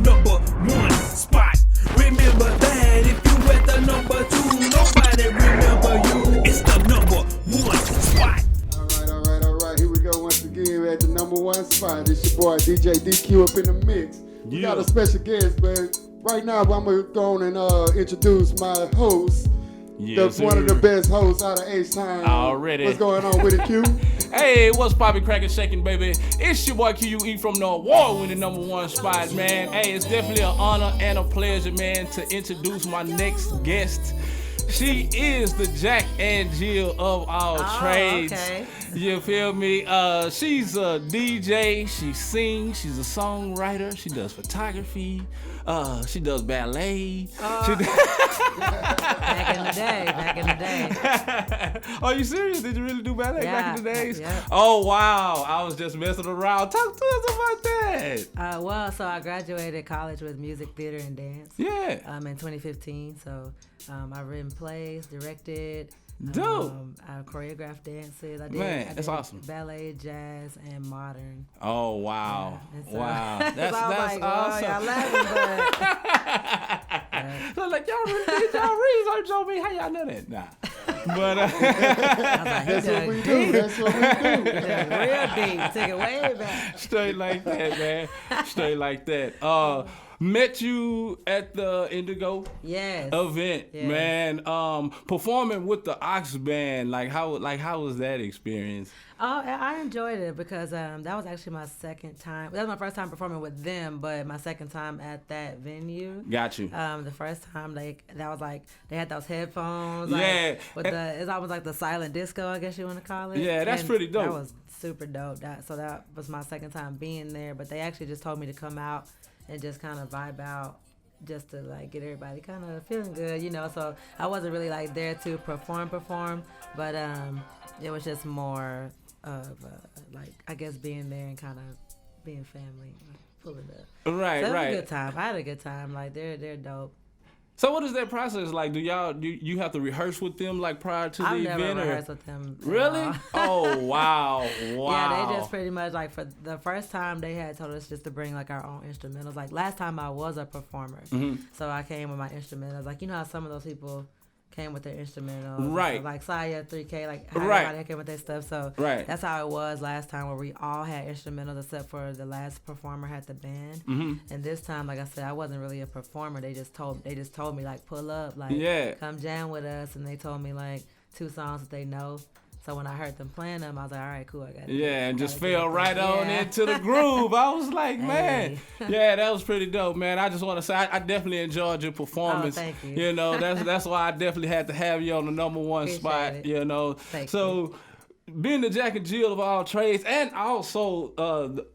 number one spot. Remember that if you at the number two, nobody remember you. It's the number one spot. All right. Here we go once again. We're at the number one spot. It's your boy DJ DQ up in the mix. We got a special guest, but right now I'm going to go on and introduce my host. Yes, one of the best hosts out of H-Town. Already. What's going on with it, Q? Hey, what's poppin', crackin', shaking, baby? It's your boy Q.U.E from the award-winning number one spot, man. Hey, it's definitely an honor and a pleasure, man, to introduce my next guest. She is the Jack and Jill of all trades. Okay. You feel me? She's a DJ. She sings. She's a songwriter. She does photography. She does ballet. Back in the day. Are you serious? Did you really do ballet back in the days? Yeah. Oh, wow. I was just messing around. Talk to us about that. Well, so I graduated college with music, theater, and dance. Yeah. In 2015. So I've written plays, directed. Dope. I choreographed dances. I did that's awesome. Ballet, jazz, and modern. Oh, wow. So, Wow. That's like, awesome. Y'all laughing, but... So like, y'all really did y'all research on me. How y'all know that? Nah. But That's what we do. That's what we do. Real deep. Take it way back. Straight like that, man. Straight like that. Met you at the Indigo event, man. Performing with the Ox Band, how was that experience? Oh, I enjoyed it because that was actually my second time. That was my first time performing with them, but my second time at that venue. Got you. The first time they had those headphones. It's almost like the silent disco, I guess you want to call it. Yeah, that's pretty dope. That was super dope. So that was my second time being there, but they actually just told me to come out and just kind of vibe out, just to get everybody kind of feeling good, So I wasn't really there to perform, but it was just more of I guess being there and kind of being family, pulling up. Right, so it was right. a good time. I had a good time. They're dope. So what is that process like? Do you have to rehearse with them prior to the event? I've never rehearsed with them. Really? Oh, wow. Yeah, they just pretty much for the first time they had told us just to bring our own instrumentals. Last time I was a performer, so I came with my instrumentals. You know how some of those people came with their instrumentals, right? Saya 3K, everybody came with their stuff. So that's how it was last time, where we all had instrumentals except for the last performer had the band. And this time, like I said, I wasn't really a performer. They just told me pull up, come jam with us, and they told me 2 songs that they know. So when I heard them playing them, I was like, all right, cool, I got it. Yeah, and just fell right on into the groove. I was like, man, yeah, that was pretty dope, man. I just want to say I definitely enjoyed your performance. Oh, thank you. That's why I definitely had to have you on the number one Appreciate spot, it. Thank so, you. Being the Jack and Jill of all trades, and also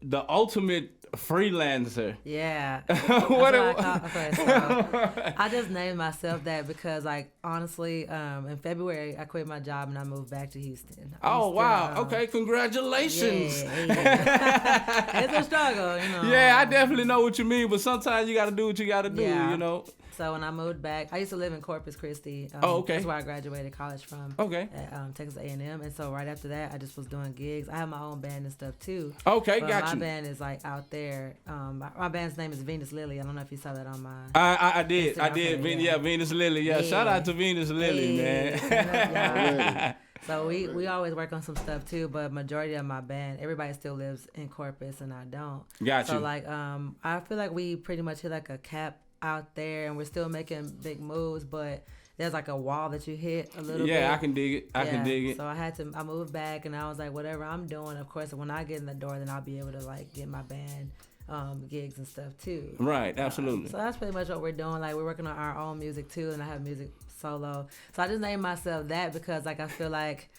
the ultimate freelancer. Yeah. What I just named myself that because, honestly, in February I quit my job and I moved back to Houston. Wow. Okay, congratulations. Yeah. It's a struggle, Yeah, I definitely know what you mean, but sometimes you got to do what you got to do, So when I moved back, I used to live in Corpus Christi. Okay. That's where I graduated college from. Okay. At Texas A&M, and so right after that, I just was doing gigs. I have my own band and stuff too. Okay, but got my you. band is out there. My band's name is Venus Lily. I don't know if you saw that on my. I did. Instagram I did. page, Venus Lily. Yeah. Shout out to Venus Lily, man. So we always work on some stuff too, but majority of my band, everybody still lives in Corpus, and I don't. Got you. So I feel like we pretty much hit a cap out there, and we're still making big moves, but there's a wall that you hit a little bit. Yeah, I can dig it. I can dig it. So I moved back, and I was like, whatever I'm doing, of course, when I get in the door, then I'll be able to get my band gigs and stuff too. Right, absolutely. So that's pretty much what we're doing. We're working on our own music too, and I have music solo. So I just named myself that because I feel like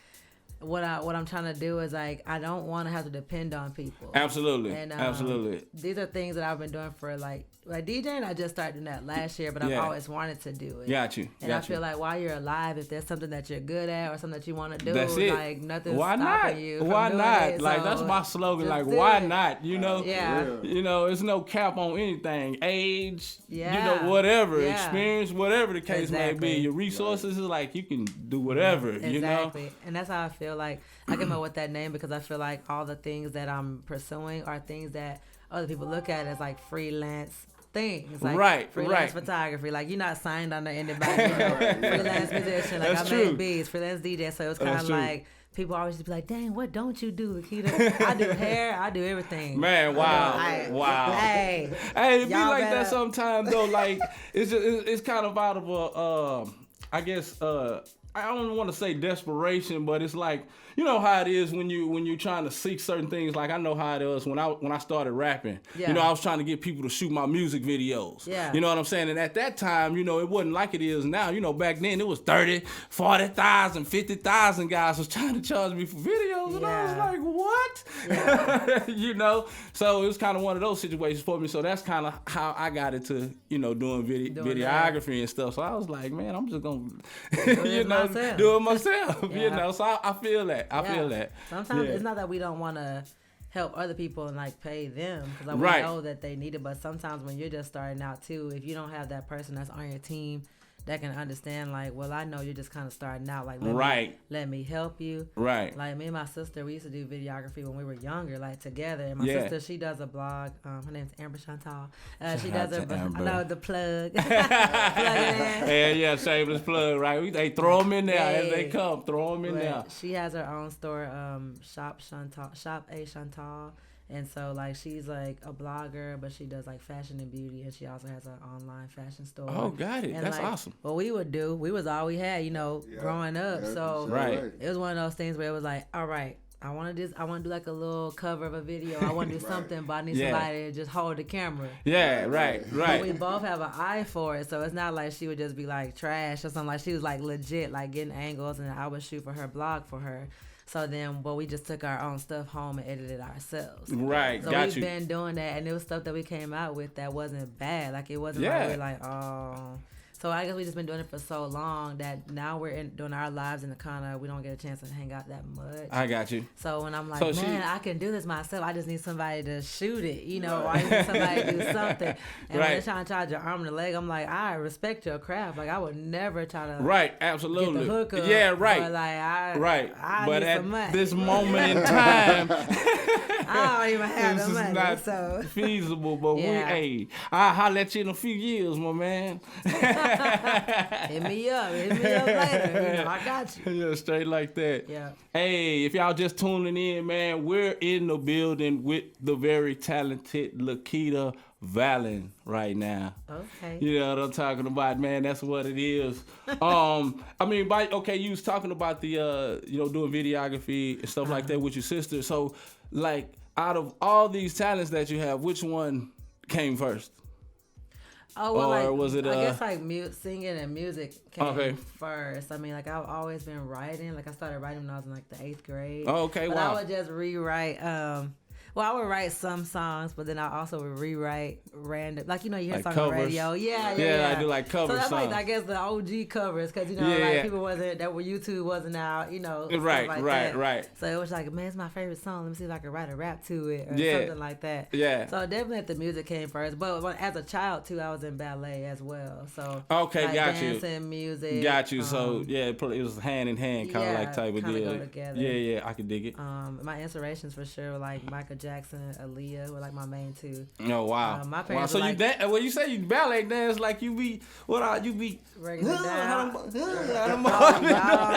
what I'm trying to do is I don't want to have to depend on people. Absolutely. And absolutely. These are things that I've been doing for DJing. I just started doing that last year, but I've always wanted to do it. Got you. And I feel like while you're alive, if there's something that you're good at or something that you want to do, that's it. Nothing's why stopping not? you from Why doing not? it. That's my slogan. Why not? Yeah. There's no cap on anything. Age, Yeah. whatever. Yeah. Experience, whatever the case may be. Your resources is you can do whatever, Exactly. And that's how I feel I came up with that name because I feel like all the things that I'm pursuing are things that other people look at as freelance things. Like Right, freelance right. photography. Like you're not signed under anybody. You know, freelance musician. Like That's I made true. beats, freelance DJ. So it was kind That's of true. like people always just be like, "Dang, what don't you do, Lakeita?" I do hair. I do everything. Man, wow, wow. Hey, Hey, it be y'all like that better- sometimes though. Like it's kind of out of a, I guess I don't want to say desperation, but it's like, you know how it is when you're trying to seek certain things. Like I know how it is when I started rapping. Yeah. You know, I was trying to get people to shoot my music videos. Yeah. You know what I'm saying? And at that time, you know, it wasn't like it is now. You know, back then it was 30, 40,000, 50,000 guys was trying to charge me for videos, and I was Yeah. like, what? You know, so it was kind of one of those situations for me. So that's kind of how I got into, you know, doing videography and stuff. So I was like, man, I'm just gonna, you know, myself. do it myself. You Yeah. know, so I feel that. I feel that. Sometimes Yeah. it's not that we don't want to help other people and like pay them because like, Right. we know that they need it. But sometimes when you're just starting out too, if you don't have that person that's on your team that can understand, like, well, I know you're just kind of starting out. Like, let me help you. Right. Like me and my sister, we used to do videography when we were younger, like together. And my Yeah. sister, she does a blog. Her name's Amber Chantal. She Shout does out to I Amber. know the plug. Plug it in. Yeah, shameless plug, right? They throw them in there as they Hey. come. Throw them in there. But she has her own store, Shop A Chantal, and so like she's like a blogger, but she does like fashion and beauty, and she also has her online fashion store. Oh, got it. And That's like, awesome. What we would do, we was all we had, you know, growing up. So Right. it was one of those things where it was like, all right, I want to do like a little cover of a video. I want to do something, but I need somebody to just hold the camera. Yeah, right. But we both have an eye for it, so it's not like she would just be like trash or something. Like she was like legit, like getting angles, and I would shoot for her blog for her. So then, we just took our own stuff home and edited ourselves. Right, So got we've you. been doing that, and it was stuff that we came out with that wasn't bad. Like it wasn't Yeah. like we're like, oh. So I guess we just been doing it for so long that now we're doing our lives in the kind of we don't get a chance to hang out that much. I got you. So when I'm like, So man, I can do this myself. I just need somebody to shoot it, you know, or I need somebody to do something. And when Right. they're trying to charge your arm and a leg, I'm like, I respect your craft. Like I would never try to Right, get absolutely. the hook up. Yeah, right. But like I But need some at money. this moment in time, I don't even have this the is money. not So feasible. But Yeah. I'll holler at you in a few years, my man. hit me up later. You know, I got you. Yeah, straight like that. Yeah. Hey, if y'all just tuning in, man, we're in the building with the very talented Lakeita Valon right now. Okay. You know what I'm talking about, man. That's what it is. I mean, you was talking about the, doing videography and stuff like that with your sister. So, like, out of all these talents that you have, which one came first? Oh, well, Or like, was it, I guess like singing and music came Okay. first. I mean, like I've always been writing. Like I started writing when I was in like the 8th grade. Oh, okay, but wow. I would just rewrite. Well, I would write some songs, but then I also would rewrite random, like you hear Like songs on the covers. radio. Yeah. Yeah, I do like cover So that's like songs. I guess the OG covers, because Yeah, like yeah. people YouTube wasn't out, stuff Right, like right, that. right. So it was like, man, it's my favorite song. Let me see if I can write a rap to it or Yeah. something like that. Yeah. So definitely the music came first, but as a child too, I was in ballet as well. So Okay, like got you. dancing, music. Got you. So, yeah, it was hand in hand, kind of yeah, like type of kinda deal. go together. Yeah, I can dig it. My inspirations for sure were like Michael Jackson, Aaliyah were like my main two. Oh, wow. my Wow. parents So were you like- when you say you ballet dance, like you be, you be... Breaking it down. I I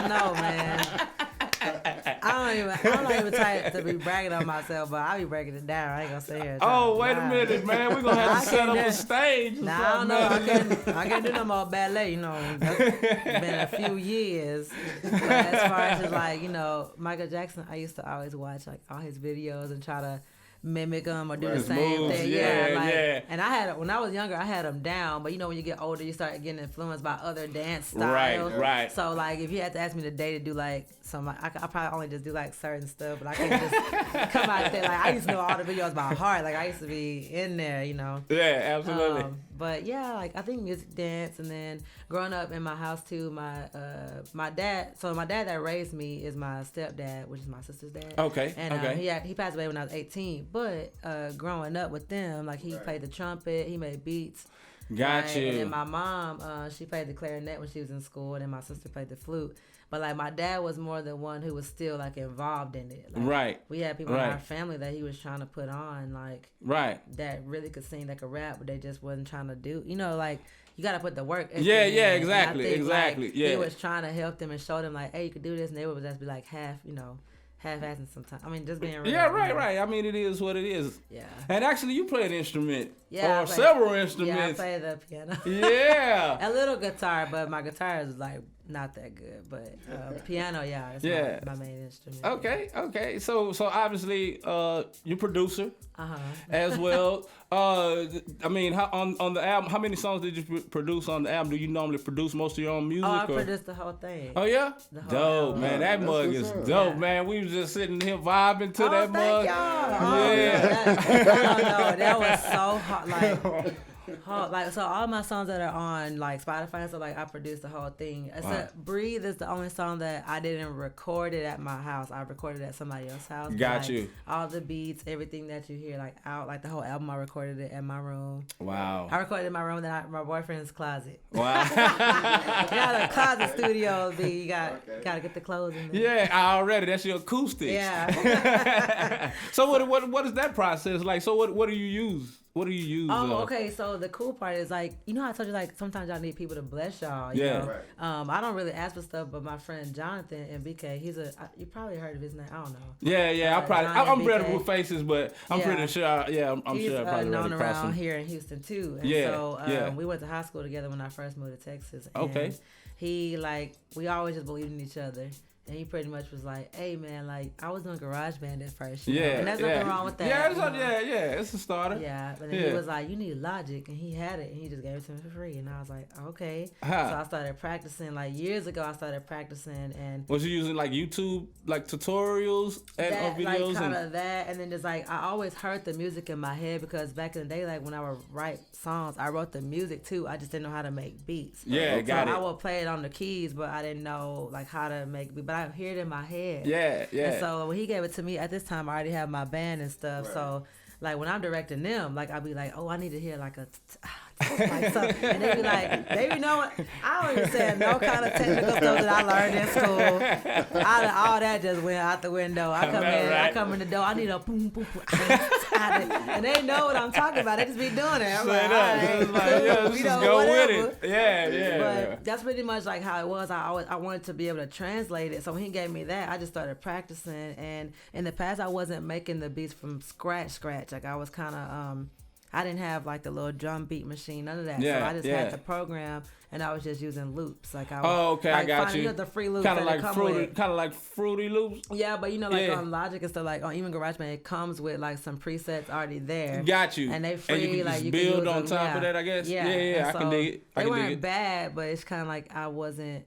don't know, man. I'm not even type to be bragging on myself, but I be breaking it down. I ain't gonna sit here. and try Oh, to wait a lie. minute, man. We're going to have to I set can't up a do- stage or Nah, I don't something, know. man. I can't do no more ballet. It's been a few years. But as far as just like Michael Jackson, I used to always watch like all his videos and try to mimic him or do the His same moves, thing. yeah, yeah. And when I was younger, I had them down. But when you get older, you start getting influenced by other dance styles. Right. So like, if you had to ask me today to do like some, I probably only just do like certain stuff, but I can't just come out there. Like I used to know all the videos by heart. Like I used to be in there, Yeah, absolutely. But yeah, like I think music, dance, and then growing up in my house too, my dad. So my dad that raised me is my stepdad, which is my sister's dad. Okay, And okay. he passed away when I was 18. But growing up with them, like he played the trumpet, he made beats. Got right? you. And then my mom, she played the clarinet when she was in school, and then my sister played the flute. But like my dad was more the one who was still like involved in it. Like, right. We had people in our family that he was trying to put on, like that really could sing, that could rap, but they just wasn't trying to do. You know, like you got to put the work. Yeah, exactly. Exactly. Like, he was trying to help them and show them like, hey, you could do this, and they would just be like half-assing sometimes. I mean, just being real. Yeah, right. I mean, it is what it is. Yeah. And actually, you play an instrument. Yeah. Or several instruments. Yeah, I play the piano. Yeah. A little guitar, but my guitar is like not that good. But piano, is my main instrument. Okay. So obviously, you're producer Uh-huh. as well. I mean, on the album, how many songs did you produce on the album? Do you normally produce most of your own music? Oh, I produced the whole thing. Oh yeah, The whole dope, album. man. That That's mug what's is up. dope, Yeah. man. We was just sitting here vibing to that thank mug. y'all. Yeah. That was so hot. Like so all my songs that are on like Spotify, so like I produced the whole thing. Except Breathe is the only song that I didn't record it at my house. I recorded it at somebody else's house. Got like, you. All the beats, everything that you hear like out, like the whole album, I recorded it in my room. Wow. I recorded it in my room, then my boyfriend's closet. Wow. You got a closet studio, you gotta get the clothes in there. Yeah, already. That's your acoustics. Yeah. So what is that process like? So what do you use? What do you use? Oh, okay. So the cool part is like, you know how I told you like sometimes y'all need people to bless y'all. You Yeah. know? Right. I don't really ask for stuff, but my friend Jonathan and BK, you probably heard of his name. I don't know. Yeah. I'm Johnny better BK. with faces, but I'm Yeah. pretty sure. I'm He's sure I probably known ran across around him. here in Houston too. And Yeah, so yeah. we went to high school together when I first moved to Texas. And Okay. he we always just believed in each other. And he pretty much was like, hey man, like I was doing GarageBand at first. You know? And there's nothing wrong with that. Yeah, you know? it's a starter. Yeah, but then he was like, you need Logic, and he had it, and he just gave it to me for free, and I was like, okay. Huh. So I started practicing, like years ago. I started practicing, and Was you using like YouTube, like tutorials and that, videos? like kind of that, and then just like I always heard the music in my head because back in the day, like when I would write songs, I wrote the music too. I just didn't know how to make beats. Yeah, got so it. I would play it on the keys, but I didn't know like how to make beats. But I hear it in my head. Yeah. And so when he gave it to me at this time, I already have my band and stuff. Right. So like when I'm directing them, like I'll be like, oh, I need to hear like a like something. And they be like, baby, know what? I don't even say no kind of technical stuff that I learned in school. All that just went out the window. I come in the door. I need a boom, boom, boom. And they know what I'm talking about. They just be doing it. I'm like, all right, It's like, yeah, let's you just know, go whatever. with it. Yeah. But that's pretty much like how it was. I wanted to be able to translate it. So when he gave me that, I just started practicing. And in the past, I wasn't making the beats from scratch. Like I was kind of I didn't have like the little drum beat machine, none of that. Yeah, so I just yeah. had the program, and I was just using loops. Like I was, Oh, okay, I got you. You know, the free loops Kind of that like come fruity, with. kind of like Fruity Loops. Yeah, but you know, like Yeah. on Logic and stuff, like on even GarageBand, it comes with like some presets already there. Got you. And they free, and you can like just you build can use on them, top of that, I guess. Yeah. And I can so dig it. I They can dig weren't it. bad, but it's kind of like I wasn't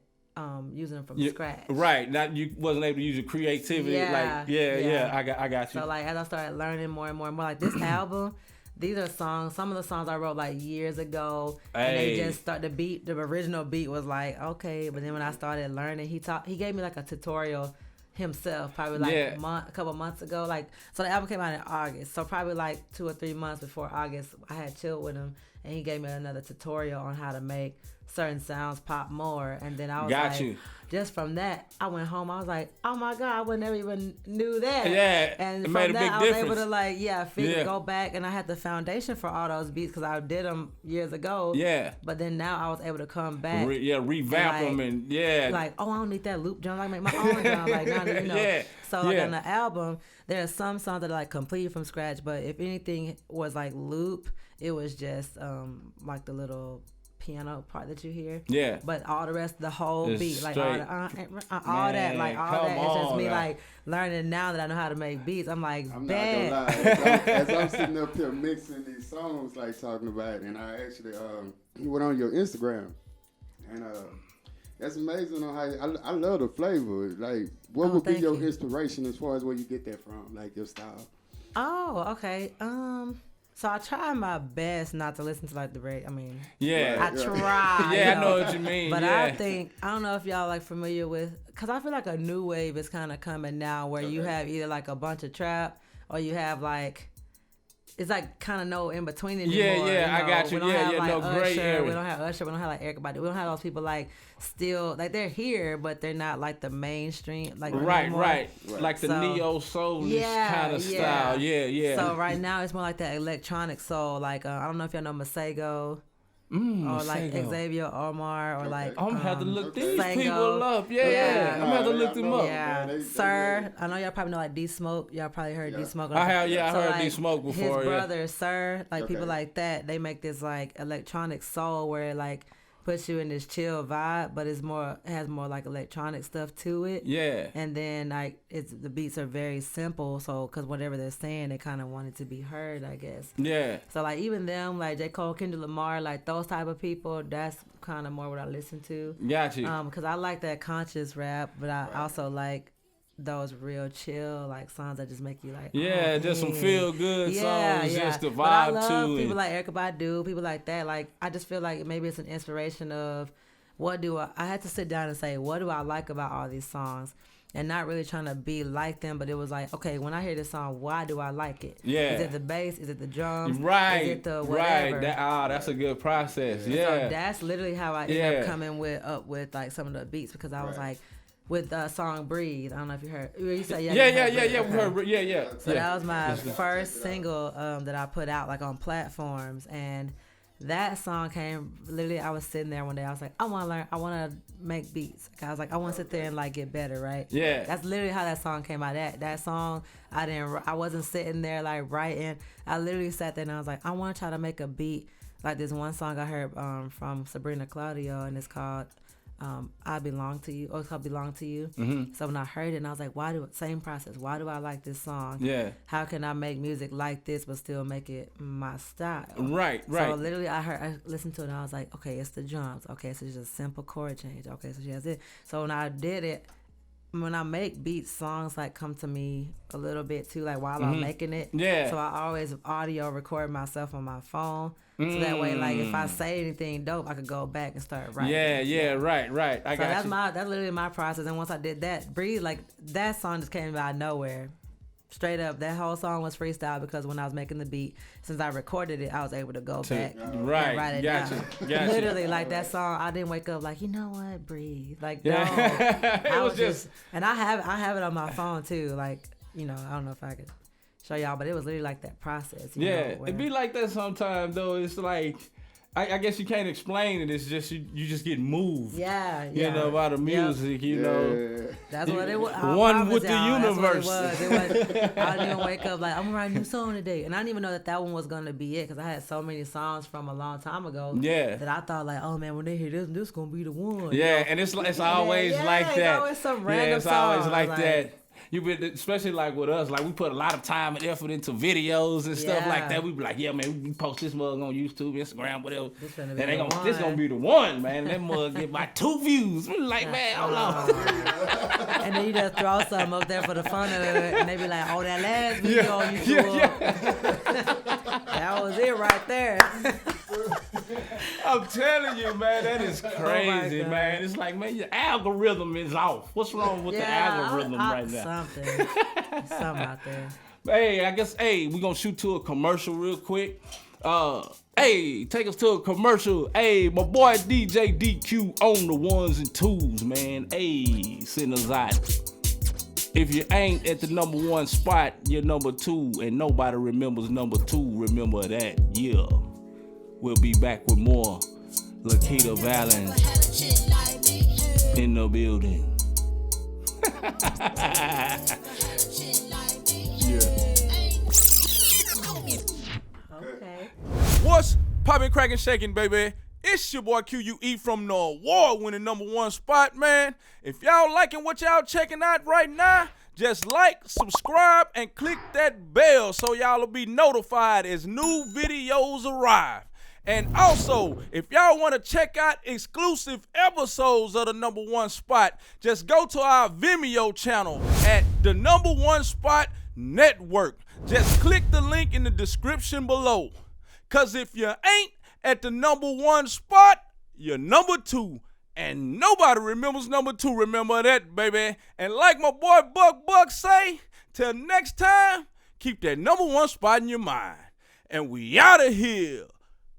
using them from scratch. Right. Not you wasn't able to use your creativity. Yeah, Like yeah. I got you. So like as I started learning more and more and more, like this album, these are songs. Some of the songs I wrote like years ago, and they Hey. just start the beat. The original beat was like okay, but then when I started learning, he gave me like a tutorial himself, probably like a couple months ago. Like so, the album came out in August, so probably like 2 or 3 months before August, I had chilled with him, and he gave me another tutorial on how to make certain sounds pop more. And then I was Got like, you. just from that, I went home. I was like, oh my god, I would never even knew that. Yeah, and it from made a that, big I was difference. able to go back, and I had the foundation for all those beats because I did them years ago. Yeah. But then now I was able to come back. Revamp and, them and yeah. Like, oh, I don't need that loop drum. Like, make my own drum. Like, now you know. Yeah. So like on the album, there are some songs that are like completely from scratch. But if anything was like loop, it was just like the little piano part that you hear. Yeah. But all the rest, the whole It's beat, like straight. all Man, that, like all come that. It's just on me now. like learning now that I know how to make beats. I'm like, I'm bad. not gonna lie. As I'm sitting up here mixing these songs, like talking about it, and I actually went on your Instagram, and that's amazing on how I love the flavor. Like, what would be thank your you. inspiration as far as where you get that from, like your style? Oh, okay. So I try my best not to listen to like the radio. I mean, Yeah. I try. Yeah, you I know what you mean. But yeah. I don't know if y'all like familiar with, cause I feel like a new wave is kind of coming now, where you have either like a bunch of trap or you have like it's like kind of no in between anymore. Yeah, I got you. We don't have like no gray Usher, area. We don't have Usher. We don't have like Erykah Badu. We don't have those people like still like they're here, but they're not like the mainstream. Like anymore. Right. Like the neo soul kind of style. Yeah. So right now it's more like that electronic soul. Like I don't know if y'all know Masego. Or like Xavier Omar, or like I'm gonna have to look these Sango. people up. Yeah. I'm gonna have to look them up. Yeah, Sir. I know y'all probably know like D Smoke. Y'all probably heard D Smoke. I have. I heard like, D Smoke before. His brother, Sir, like people like that. They make this like electronic soul where it like puts you in this chill vibe, but it has more like electronic stuff to it. Yeah. And then like the beats are very simple, so because whatever they're saying, they kind of want it to be heard, I guess. Yeah. So like even them, like J. Cole, Kendrick Lamar, like those type of people, that's kind of more what I listen to. Got you. Because I like that conscious rap, but I also like those real chill like songs that just make you like just some feel good songs just to vibe to. But I love people like Erykah Badu, people like that. Like I just feel like maybe it's an inspiration of what do I had to sit down and say what do I like about all these songs, and not really trying to be like them, but it was like, okay, when I hear this song, why do I like it? Yeah. Is it the bass? Is it the drums? Right. Is it the whatever? Right. That's a good process. Yeah. So that's literally how I ended up coming up with like some of the beats, because I was like, with the song "Breathe." I don't know if you heard. You said We heard. Yeah. So that was my first single that I put out like on platforms, and that song came. Literally, I was sitting there one day. I was like, I want to learn. I want to make beats. I was like, I want to sit there and like get better, right? Yeah. That's literally how that song came out. That song, I wasn't sitting there like writing. I literally sat there and I was like, I want to try to make a beat like this one song I heard from Sabrina Claudio, and it's called. I Belong to You, or it's called Belong to You. Mm-hmm. So when I heard it, and I was like, same process. Why do I like this song? Yeah. How can I make music like this but still make it my style? Right. So literally I listened to it and I was like, okay, it's the drums. Okay, so it's just a simple chord change. Okay, so she has it. So when I did it, when I make beats, songs like come to me a little bit too, like while I'm making it. Yeah. So I always audio record myself on my phone. So that way, like if I say anything dope, I could go back and start writing. Yeah, right. That's literally my process. And once I did that, Breathe, like that song just came out of nowhere. Straight up, that whole song was freestyle, because when I was making the beat, since I recorded it, I was able to go back and write it down. Literally, like that song, I didn't wake up like, you know what, breathe. Like, no. I was just, and I have it on my phone too. Like, I don't know if I could show y'all, but it was literally like that process. You know, it be like that sometimes though. It's like, I guess you can't explain it. It's just you just get moved. Yeah. By the music. That's what it was. One with the universe. That's what it was. I didn't even wake up like, I'm gonna write a new song today, and I didn't even know that one was gonna be it, because I had so many songs from a long time ago. Yeah. That I thought like, oh man, when they hear this gonna be the one. Yeah, and it's always like that. It's always some random it's always like that. Especially like with us, like we put a lot of time and effort into videos and stuff like that. We be like, yeah, man, we post this mug on YouTube, Instagram, whatever. This gonna be the one, man. That mug get my 2 views. We like, man, hold on. And then you just throw something up there for the fun of it, and they be like, oh, that last video on YouTube. That was it right there. I'm telling you, man, that is crazy, man. It's like, man, your algorithm is off. What's wrong with the algorithm right now? Something out there. Hey, I guess, we're going to shoot to a commercial real quick. Take us to a commercial. My boy DJ DQ on the ones and twos, man. Send us out. If you ain't at the number 1 spot, you're number 2, and nobody remembers number 2. Remember that. Yeah. We'll be back with more Lakeita Valon in the building. Okay. What's poppin', crackin', shakin', baby? It's your boy Q.U.E from the award-winning number 1 spot, man. If y'all liking what y'all checking out right now, just like, subscribe, and click that bell so y'all will be notified as new videos arrive. And also, if y'all want to check out exclusive episodes of the number 1 spot, just go to our Vimeo channel at the number 1 spot network. Just click the link in the description below. Cause if you ain't at the number 1 spot, you're number 2. And nobody remembers number 2. Remember that, baby. And like my boy Buck say, till next time, keep that number 1 spot in your mind. and we out of here.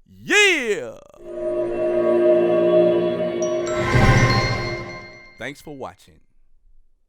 Yeah. Thanks for watching.